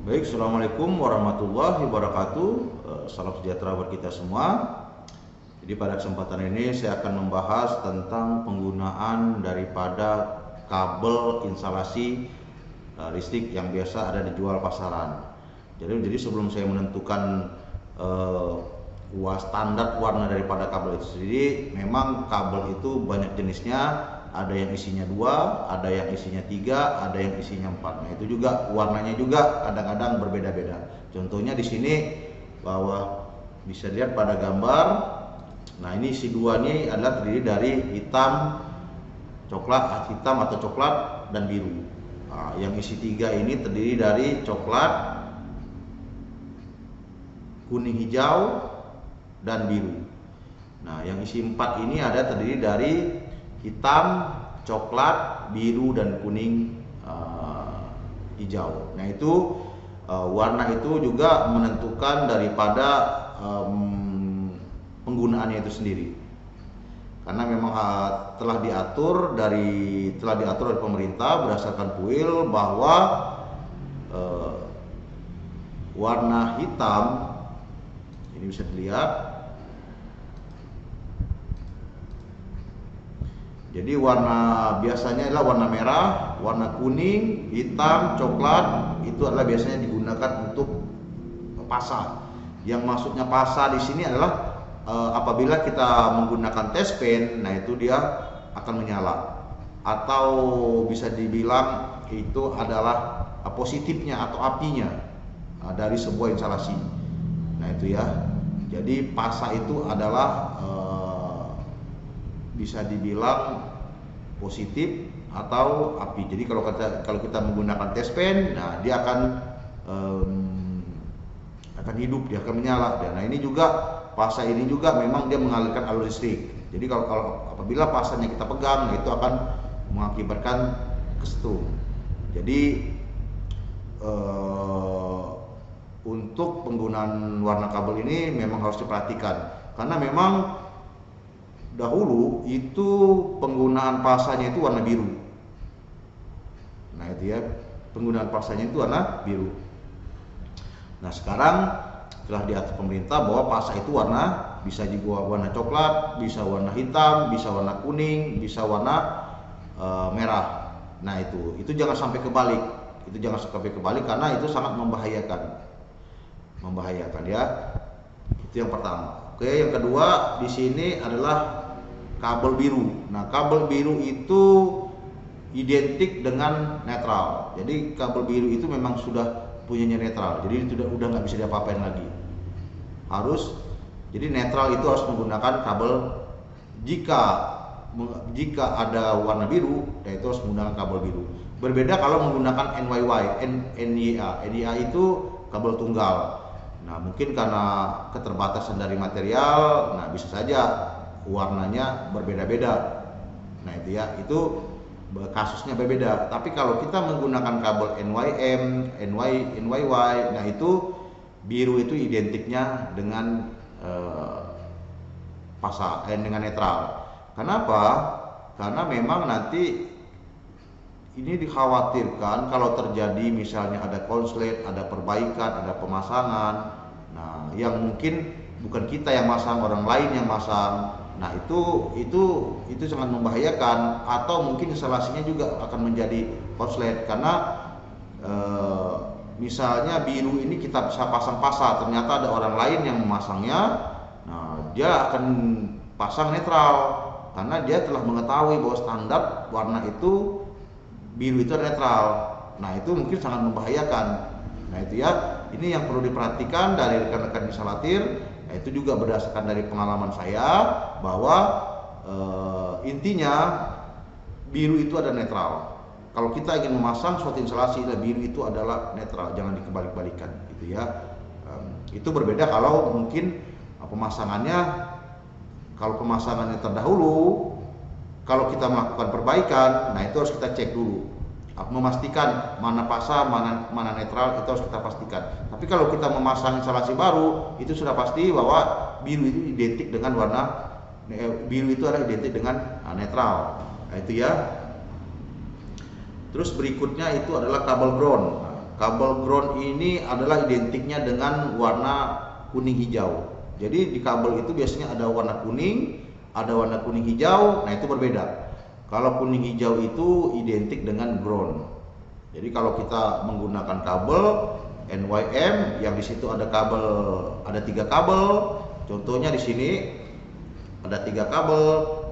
Baik, Assalamualaikum warahmatullahi wabarakatuh. Salam sejahtera buat kita semua. Jadi pada kesempatan ini saya akan membahas tentang penggunaan daripada kabel instalasi listrik yang biasa ada dijual pasaran. Jadi sebelum saya menentukan standar warna daripada kabel itu sendiri, memang kabel itu banyak jenisnya. Ada yang isinya 2, ada yang isinya 3, ada yang isinya 4. Nah, itu juga warnanya juga kadang-kadang berbeda-beda. Contohnya di sini bahwa bisa dilihat pada gambar. Nah, ini isi 2 ini adalah terdiri dari hitam, hitam atau coklat dan biru. Nah, yang isi 3 ini terdiri dari coklat, kuning, hijau, dan biru. Nah, yang isi 4 ini ada terdiri dari hitam, coklat, biru, dan kuning, hijau. Nah, itu warna itu juga menentukan daripada penggunaannya itu sendiri. Karena memang telah diatur oleh pemerintah berdasarkan PUIL bahwa warna hitam ini bisa dilihat. Jadi warna biasanya adalah warna merah, warna kuning, hitam, coklat itu adalah biasanya digunakan untuk pasa. Yang maksudnya pasa di sini adalah apabila kita menggunakan test pen, nah itu dia akan menyala. Atau bisa dibilang itu adalah positifnya atau apinya dari sebuah instalasi. Nah itu ya. Jadi pasa itu adalah bisa dibilang positif atau api. Jadi kalau kita menggunakan test pen, nah dia akan hidup, dia akan menyala. Nah ini juga pasa ini juga memang dia mengalirkan alur listrik. Jadi kalau apabila pasanya kita pegang, itu akan mengakibatkan kesetrum. Jadi untuk penggunaan warna kabel ini memang harus diperhatikan, karena memang dahulu itu penggunaan pasanya itu warna biru. Nah itu ya, penggunaan pasanya itu warna biru. Nah sekarang telah diatur pemerintah bahwa pasa itu bisa juga warna coklat, bisa warna hitam, bisa warna kuning, bisa warna merah. Nah itu jangan sampai kebalik. Itu jangan sampai kebalik karena itu sangat membahayakan ya. Itu yang pertama. Oke, yang kedua di sini adalah kabel biru. Nah, kabel biru itu identik dengan netral. Jadi kabel biru itu memang sudah punyanya netral. Jadi itu udah nggak bisa diapa-apain lagi. Jadi netral itu harus menggunakan kabel. Jika ada warna biru, ya itu harus menggunakan kabel biru. Berbeda kalau menggunakan NIA itu kabel tunggal. Nah, mungkin karena keterbatasan dari material, nah bisa saja warnanya berbeda-beda. Nah itu ya, itu kasusnya berbeda. Tapi kalau kita menggunakan kabel NYM, NYY, nah itu biru itu identiknya dengan dengan netral. Kenapa? Karena memang nanti ini dikhawatirkan kalau terjadi misalnya ada konslet, ada perbaikan, ada pemasangan. Nah, yang mungkin bukan kita yang masang, orang lain yang masang. Nah itu sangat membahayakan, atau mungkin instalasinya juga akan menjadi konslet karena misalnya biru ini kita bisa pasang ternyata ada orang lain yang memasangnya. Nah dia akan pasang netral karena dia telah mengetahui bahwa standar warna itu biru itu netral. Nah itu mungkin sangat membahayakan. Nah itu ya, ini yang perlu diperhatikan dari rekan-rekan instalatir. Nah, itu juga berdasarkan dari pengalaman saya bahwa intinya biru itu ada netral. Kalau kita ingin memasang suatu instalasi, biru itu adalah netral, jangan dikebalik-balikan, gitu ya. Itu berbeda kalau mungkin pemasangannya terdahulu. Kalau kita melakukan perbaikan, nah itu harus kita cek dulu, memastikan mana pasa, mana netral, itu harus kita pastikan. Tapi kalau kita memasang instalasi baru, itu sudah pasti bahwa biru itu identik dengan netral. Nah itu ya. Terus berikutnya itu adalah kabel ground. Nah, Kabel ground ini adalah identiknya dengan warna kuning hijau. Jadi di kabel itu biasanya ada warna kuning, ada warna kuning hijau. Nah, itu berbeda. Kalau kuning hijau itu identik dengan ground. Jadi kalau kita menggunakan kabel NYM yang di situ ada kabel, ada 3 kabel. Contohnya di sini ada 3 kabel.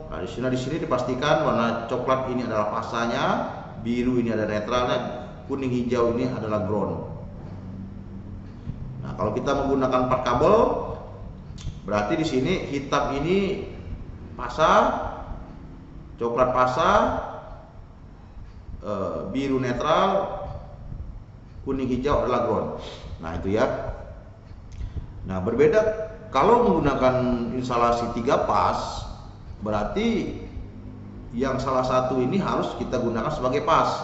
Nah, di sini dipastikan warna coklat ini adalah pasanya, biru ini ada netralnya, kuning hijau ini adalah ground. Nah, kalau kita menggunakan 4 kabel, berarti di sini hitam ini pasa, coklat pasa, biru netral, kuning hijau adalah ground. Nah, itu ya. Nah, berbeda kalau menggunakan instalasi 3 pas, berarti yang salah satu ini harus kita gunakan sebagai pas.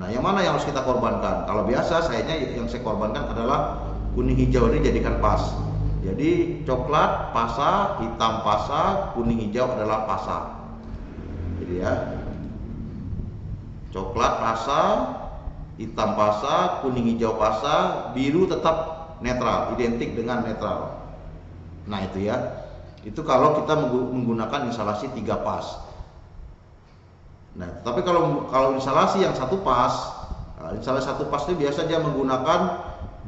Nah, yang mana yang harus kita korbankan? Kalau biasa yang saya korbankan adalah kuning hijau ini jadikan pas. Jadi coklat pasa, hitam pasa, kuning hijau adalah pasa. Jadi ya, coklat pasa, hitam pasa, kuning hijau pasa, biru tetap netral, identik dengan netral. Nah, itu ya. Itu kalau kita menggunakan instalasi 3 pas. Nah, tapi kalau instalasi yang 1 pas, instalasi 1 pas itu biasa dia menggunakan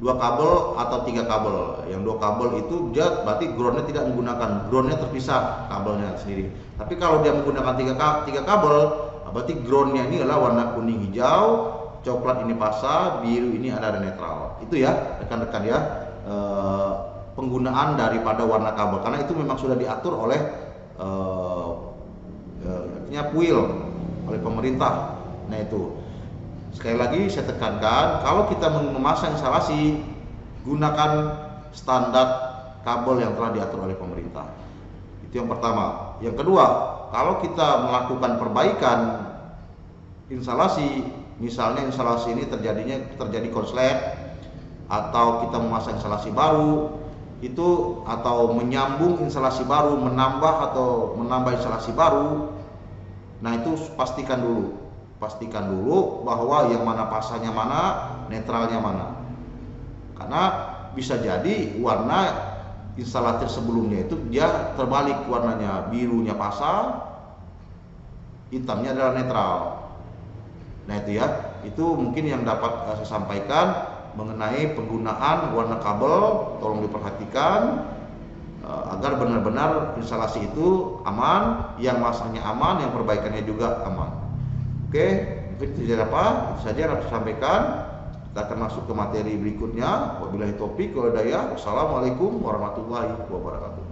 2 kabel atau 3 kabel. Yang 2 kabel itu dia berarti groundnya tidak menggunakan, groundnya terpisah kabelnya sendiri. Tapi kalau dia menggunakan 3 kabel, berarti groundnya ini adalah warna kuning hijau, coklat ini pasa, biru ini ada netral. Itu ya rekan-rekan ya, penggunaan daripada warna kabel, karena itu memang sudah diatur oleh artinya PUIL, oleh pemerintah. Nah, itu sekali lagi saya tekankan, kalau kita memasang instalasi, gunakan standar kabel yang telah diatur oleh pemerintah. Itu yang pertama. Yang kedua, kalau kita melakukan perbaikan instalasi, misalnya instalasi ini terjadi korslet, atau kita memasang instalasi baru itu, atau menyambung instalasi baru, menambah instalasi baru. Nah, itu pastikan dulu bahwa yang mana pasanya mana, netralnya mana. Karena bisa jadi warna instalator sebelumnya itu dia terbalik warnanya, birunya pasa, hitamnya adalah netral. Nah, itu ya, itu mungkin yang dapat saya sampaikan mengenai penggunaan warna kabel. Tolong diperhatikan agar benar-benar instalasi itu aman, yang masangnya aman, yang perbaikannya juga aman. Oke, mungkin tidak apa, itu saja yang harus disampaikan. Kita akan masuk ke materi berikutnya. Wabillahi taufiq wal hidayah. Wassalamualaikum warahmatullahi wabarakatuh.